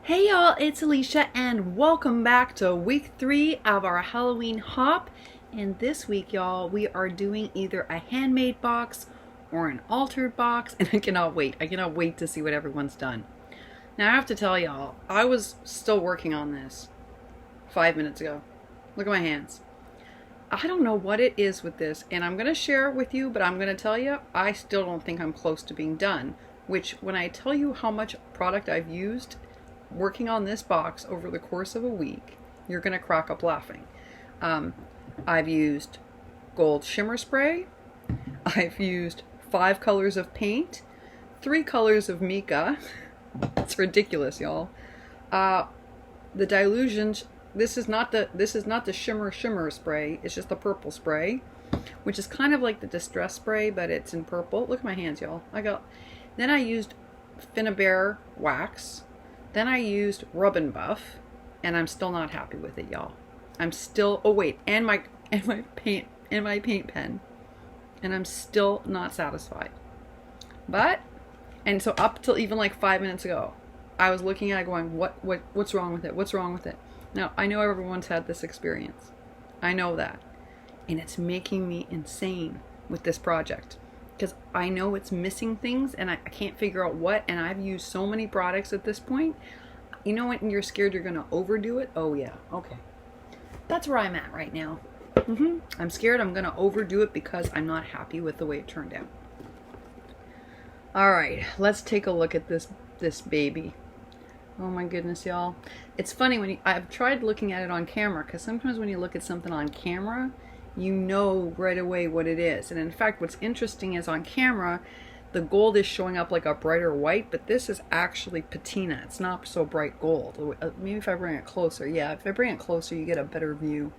Hey y'all, it's Elisha and welcome back to week 3 of our Halloween hop. And this week, y'all, we are doing either a handmade box or an altered box, and I cannot wait. I cannot wait to see what everyone's done. Now I have to tell y'all, I was still working on this 5 minutes ago. Look at my hands. I don't know what it is with this, and I'm going to share it with you, but I'm going to tell you, I still don't think I'm close to being done. Which, when I tell you how much product I've used working on this box over the course of a week, you're going to crack up laughing. I've used gold shimmer spray. I've used 5 colors of paint, 3 colors of mica. It's ridiculous, y'all. The dilutions. This is not the shimmer spray. It's just the purple spray, which is kind of like the distress spray, but it's in purple. Look at my hands, y'all. Then I used Finnabair wax. Then I used Rub and Buff, and I'm still not happy with it, y'all. I'm still, oh wait, and my paint pen, and I'm still not satisfied. And so up till even like 5 minutes ago, I was looking at it going, what's wrong with it? What's wrong with it? Now, I know everyone's had this experience. I know that. And it's making me insane with this project. Because I know it's missing things and I can't figure out what, and I've used so many products at this point. You know when you're scared you're going to overdo it? Oh yeah, okay. That's where I'm at right now. I'm scared I'm going to overdo it because I'm not happy with the way it turned out. Alright, let's take a look at this baby. Oh my goodness, y'all. It's funny I've tried looking at it on camera, because sometimes when you look at something on camera, you know right away what it is. And in fact, what's interesting is on camera, the gold is showing up like a brighter white, but this is actually patina. It's not so bright gold. Maybe if I bring it closer. Yeah, if I bring it closer, you get a better view.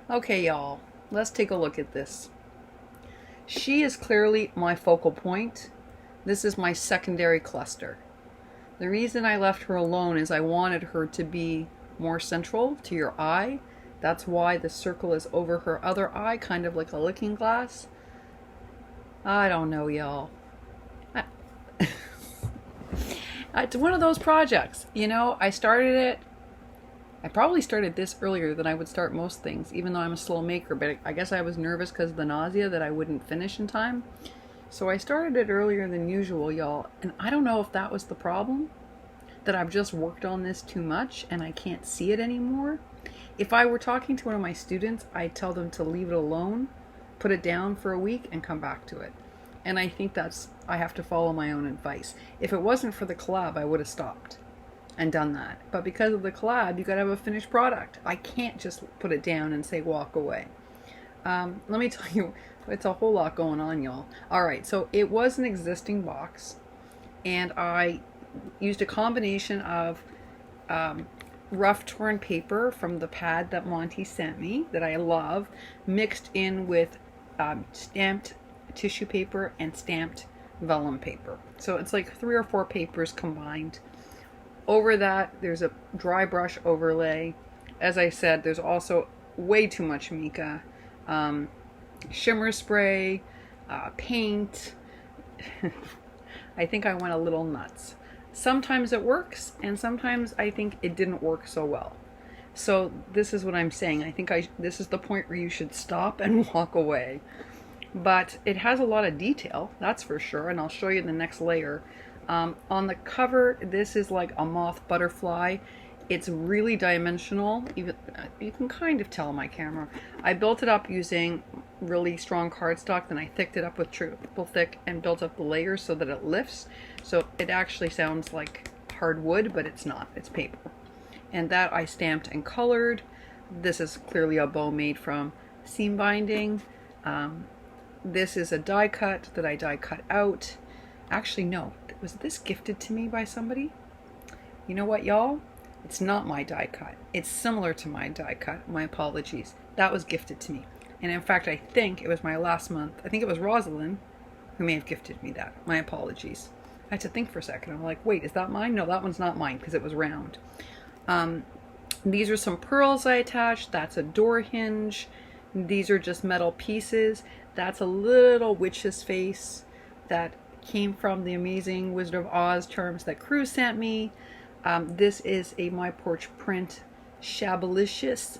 Okay, y'all, let's take a look at this. She is clearly my focal point. This is my secondary cluster. The reason I left her alone is I wanted her to be more central to your eye. That's why the circle is over her other eye, kind of like a looking glass. I don't know, y'all. It's one of those projects. You know, I started it. I probably started this earlier than I would start most things, even though I'm a slow maker. But I guess I was nervous because of the nausea that I wouldn't finish in time. So I started it earlier than usual, y'all. And I don't know if that was the problem, that I've just worked on this too much and I can't see it anymore. If I were talking to one of my students, I'd tell them to leave it alone, put it down for a week, and come back to it. And I think I have to follow my own advice. If it wasn't for the collab, I would have stopped and done that. But because of the collab, you got to have a finished product. I can't just put it down and say walk away. Let me tell you, it's a whole lot going on, y'all. All right, so it was an existing box, and I used a combination of rough torn paper from the pad that Monty sent me that I love, mixed in with stamped tissue paper and stamped vellum paper. So it's like 3 or 4 papers combined. Over that, there's a dry brush overlay. As I said, there's also way too much mica, shimmer spray, paint. I think I went a little nuts. Sometimes it works, and sometimes I think it didn't work so well. So this is what I'm saying. I think this is the point where you should stop and walk away. But it has a lot of detail, that's for sure, and I'll show you the next layer. On the cover, this is like a moth butterfly. It's really dimensional. Even you can kind of tell on my camera. I built it up using really strong cardstock, then I thicked it up with triple thick and built up the layers so that it lifts. So it actually sounds like hardwood, but it's not. It's paper. And that I stamped and colored. This is clearly a bow made from seam binding. This is a die cut that I die cut out. Actually, no. Was this gifted to me by somebody? You know what, y'all? It's not my die cut. It's similar to my die cut. My apologies. That was gifted to me. And in fact, I think it was my last month. I think it was Rosalind who may have gifted me that. My apologies. I had to think for a second. I'm like, wait, is that mine? No, that one's not mine because it was round. These are some pearls I attached. That's a door hinge. These are just metal pieces. That's a little witch's face that came from the amazing Wizard of Oz charms that Cruz sent me. This is a My Porch Print Shabalicious,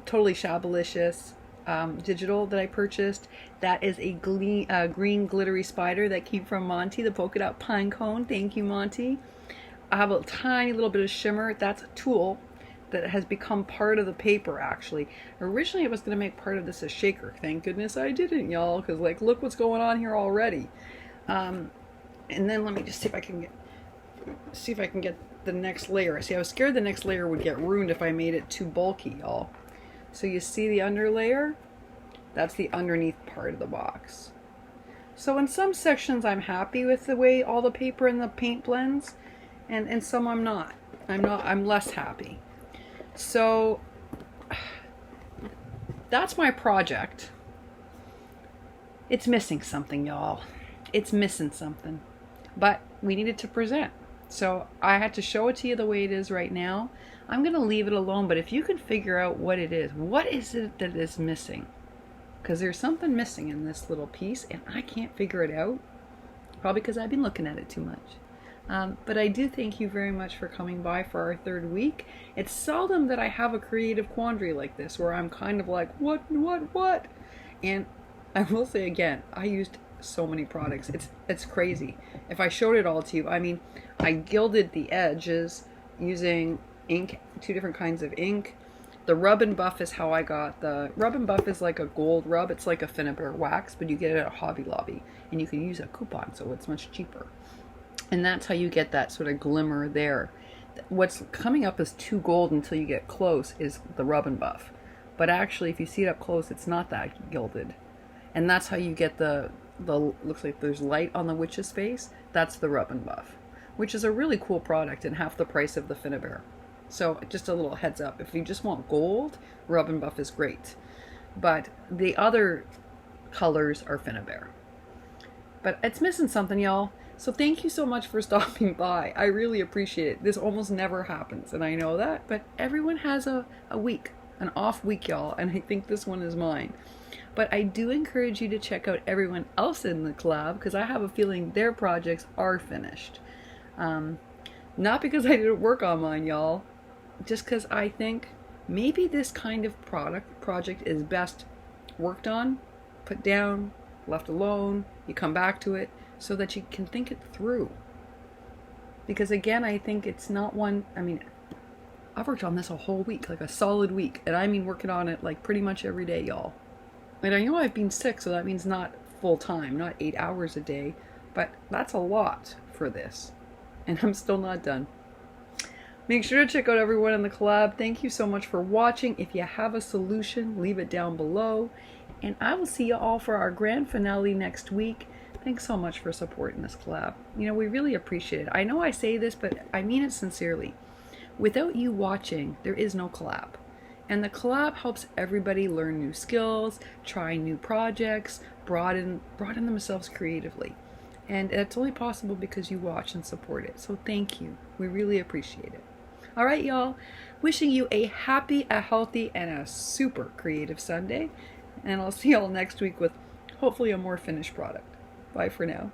totally Shabalicious digital that I purchased. That is a green glittery spider that came from Monty, the Polkadot Pinecone. Thank you, Monty. I have a tiny little bit of shimmer. That's a tulle that has become part of the paper, actually. Originally, I was going to make part of this a shaker. Thank goodness I didn't, y'all, because, like, look what's going on here already. And then let me just see if I can get the next layer. See, I was scared the next layer would get ruined if I made it too bulky, y'all. So you see the under layer? That's the underneath part of the box. So in some sections I'm happy with the way all the paper and the paint blends, and in some I'm not. I'm less happy. So that's my project. It's missing something, y'all. It's missing something. But we needed to present. So I had to show it to you the way it is right now. I'm going to leave it alone, but if you can figure out what it is that is missing? Because there's something missing in this little piece, and I can't figure it out. Probably because I've been looking at it too much. But I do thank you very much for coming by for our third week. It's seldom that I have a creative quandary like this, where I'm kind of like, what? And I will say again, I used so many products. It's crazy. If I showed it all to you, I mean, I gilded the edges using ink, 2 different kinds of ink. The rub and buff is how I got the rub and buff. Is like a gold rub. It's like a Finnabair wax, but you get it at Hobby Lobby, and you can use a coupon, so it's much cheaper. And that's how you get that sort of glimmer there. What's coming up as too gold until you get close is the rub and buff. But actually, if you see it up close, it's not that gilded. And that's how you get the looks like there's light on the witch's face. That's the rub and buff, which is a really cool product and half the price of the Finnabair. So just a little heads up, if you just want gold, rub and buff is great. But the other colors are Finnabair. But it's missing something, y'all. So thank you so much for stopping by. I really appreciate it. This almost never happens, and I know that, but everyone has a week, an off week, y'all, and I think this one is mine. But I do encourage you to check out everyone else in the collab, because I have a feeling their projects are finished. Not because I didn't work on mine, y'all, just because I think maybe this kind of project is best worked on, put down, left alone, you come back to it, so that you can think it through. Because again, I think it's not one, I mean, I've worked on this a whole week, like a solid week, and I mean working on it like pretty much every day, y'all. And I know I've been sick, so that means not full time, not 8 hours a day, but that's a lot for this. And I'm still not done. Make sure to check out everyone in the collab. Thank you so much for watching. If you have a solution, leave it down below. And I will see you all for our grand finale next week. Thanks so much for supporting this collab. You know, we really appreciate it. I know I say this, but I mean it sincerely. Without you watching, there is no collab. And the collab helps everybody learn new skills, try new projects, broaden themselves creatively. And it's only possible because you watch and support it. So thank you. We really appreciate it. All right, y'all. Wishing you a happy, a healthy, and a super creative Sunday. And I'll see y'all next week with hopefully a more finished product. Bye for now.